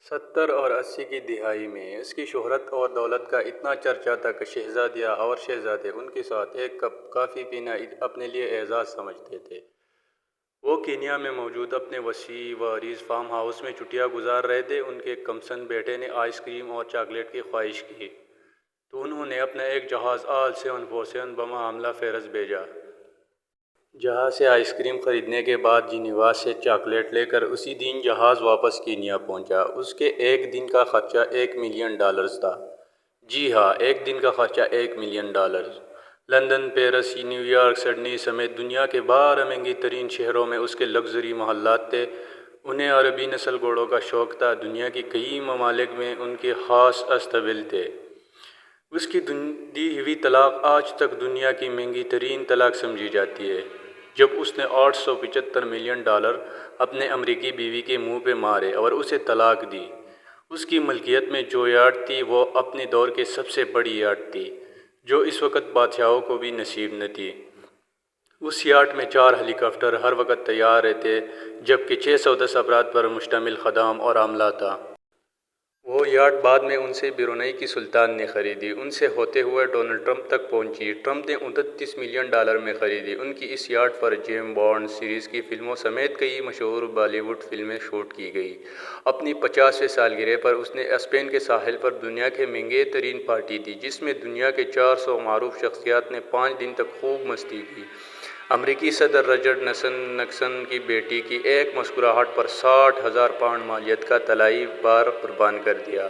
70 اور 80 کی دہائی میں اس کی شہرت اور دولت کا اتنا چرچا تھا کہ شہزادیاں اور شہزادے ان کے ساتھ ایک کپ کافی پینا اپنے لیے اعزاز سمجھتے تھے۔ وہ کینیا میں موجود اپنے وسیع و عریض فارم ہاؤس میں چھٹیاں گزار رہے تھے۔ ان کے کمسن بیٹے نے آئس کریم اور چاکلیٹ کی خواہش کی تو انہوں نے اپنا ایک جہاز آل 747 بمحملہ فیرس بھیجا۔ جہاز سے آئس کریم خریدنے کے بعد جنیوا سے چاکلیٹ لے کر اسی دن جہاز واپس کینیا پہنچا۔ اس کے ایک دن کا خرچہ $1 ملین تھا۔ جی ہاں، ایک دن کا خرچہ $1 million. London, Paris, new York, Sydney سمیت دنیا کے 12 مہنگی ترین شہروں میں اس کے لگژری محلات تھے۔ انہیں عربی نسل گھوڑوں کا شوق تھا۔ دنیا کے کئی ممالک میں ان کے خاص اسطبل تھے۔ اس کی دی ہوئی طلاق آج تک دنیا کی مہنگی ترین طلاق سمجھی جاتی ہے، جب اس نے $875 ملین اپنے امریکی بیوی کے منہ پہ مارے اور اسے طلاق دی۔ اس کی ملکیت میں جو یاٹ تھی وہ اپنے دور کی سب سے بڑی یاٹ تھی، جو اس وقت بادشاہوں کو بھی نصیب نہ تھی۔ اس یاٹ میں 4 ہیلی کاپٹر ہر وقت تیار رہتے، جبکہ 610 افراد پر مشتمل خدام اور عملہ تھا۔ وہ یاٹ بعد میں ان سے برونائی کی سلطان نے خریدی، ان سے ہوتے ہوئے ڈونلڈ ٹرمپ تک پہنچی۔ ٹرمپ نے $29 ملین میں خریدی۔ ان کی اس یاٹ پر جیمز بانڈ سیریز کی فلموں سمیت کئی مشہور بالی ووڈ فلمیں شوٹ کی گئیں۔ اپنی 50ویں سالگرہ پر اس نے اسپین کے ساحل پر دنیا کی مہنگے ترین پارٹی دی، جس میں دنیا کے 400 معروف شخصیات نے 5 دن تک خوب مستی کی۔ امریکی صدر رچرڈ نکسن کی بیٹی کی ایک مسکراہٹ پر 60,000 پاؤنڈ مالیت کا طلائی بار قربان کر دیا۔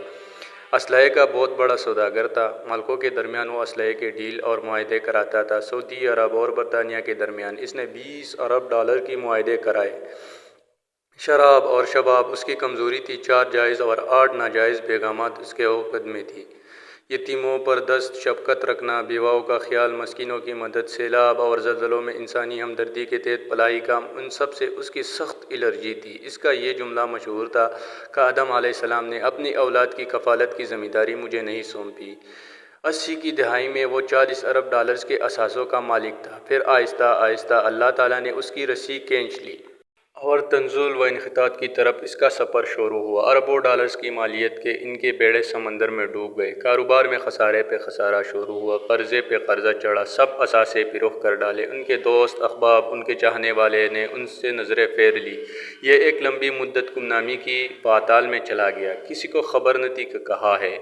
اسلحے کا بہت بڑا سوداگر تھا۔ ملکوں کے درمیان وہ اسلحے کے ڈیل اور معاہدے کراتا تھا۔ سعودی عرب اور برطانیہ کے درمیان اس نے $20 ارب کی معاہدے کرائے۔ شراب اور شباب اس کی کمزوری تھی۔ 4 جائز اور 8 ناجائز بیگمات اس کے عقد میں تھیں۔ یتیموں پر دست شفقت رکھنا، بیواؤں کا خیال، مسکینوں کی مدد، سیلاب اور زلزلوں میں انسانی ہمدردی کے تحت فلاحی کام، ان سب سے اس کی سخت الرجی تھی۔ اس کا یہ جملہ مشہور تھا کہ آدم علیہ السلام نے اپنی اولاد کی کفالت کی ذمہ داری مجھے نہیں سونپی۔ 80 کی دہائی میں وہ $40 ارب کے اثاثوں کا مالک تھا۔ پھر آہستہ آہستہ اللہ تعالیٰ نے اس کی رسی کھینچ لی اور تنزل و انحطاط کی طرف اس کا سفر شروع ہوا۔ اربوں ڈالرز کی مالیت کے ان کے بیڑے سمندر میں ڈوب گئے۔ کاروبار میں خسارے پہ خسارہ شروع ہوا، قرضے پہ قرضہ چڑھا، سب اثاثے فروخت کر ڈالے۔ ان کے دوست احباب، ان کے چاہنے والے نے ان سے نظریں پھیر لی۔ یہ ایک لمبی مدت گمنامی کی پاتال میں چلا گیا، کسی کو خبر نہ تھی کہ کہاں ہے۔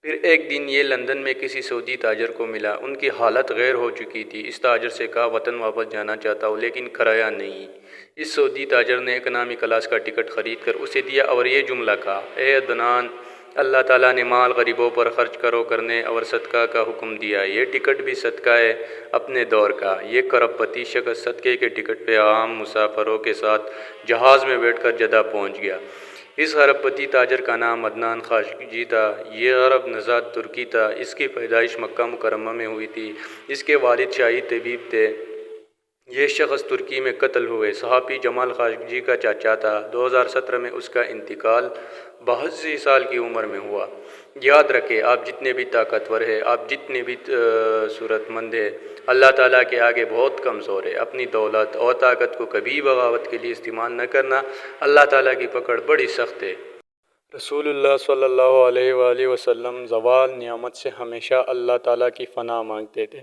پھر ایک دن یہ لندن میں کسی سعودی تاجر کو ملا۔ ان کی حالت غیر ہو چکی تھی۔ اس تاجر سے کہا وطن واپس جانا چاہتا ہوں لیکن کرایہ نہیں۔ اس سعودی تاجر نے اکنامی کلاس کا ٹکٹ خرید کر اسے دیا اور یہ جملہ کہا، اے عدنان، اللہ تعالیٰ نے مال غریبوں پر خرچ کرنے اور صدقہ کا حکم دیا۔ یہ ٹکٹ بھی صدقہ ہے اپنے دور کا۔ یہ کروڑ پتی شخص صدقے کے ٹکٹ پہ عام مسافروں کے ساتھ جہاز میں بیٹھ کر جدہ پہنچ گیا۔ اس ارب پتی تاجر کا نام عدنان خاشقجی تھا۔ یہ عرب نژاد ترکی تھا۔ اس کی پیدائش مکہ مکرمہ میں ہوئی تھی۔ اس کے والد شاہی طبیب تھے۔ یہ شخص ترکی میں قتل ہوئے۔ صحافی جمال خاشقجی کا چاچا تھا۔ 2017 میں اس کا انتقال 82 سال کی عمر میں ہوا۔ یاد رکھیں، آپ جتنے بھی طاقتور ہیں، آپ جتنے بھی ثروت مند ہیں، اللہ تعالیٰ کے آگے بہت کمزور ہے۔ اپنی دولت اور طاقت کو کبھی بغاوت کے لیے استعمال نہ کرنا، اللہ تعالیٰ کی پکڑ بڑی سخت ہے۔ رسول اللہ صلی اللہ علیہ وآلہ وسلم زوال نعمت سے ہمیشہ اللہ تعالیٰ کی پناہ مانگتے تھے۔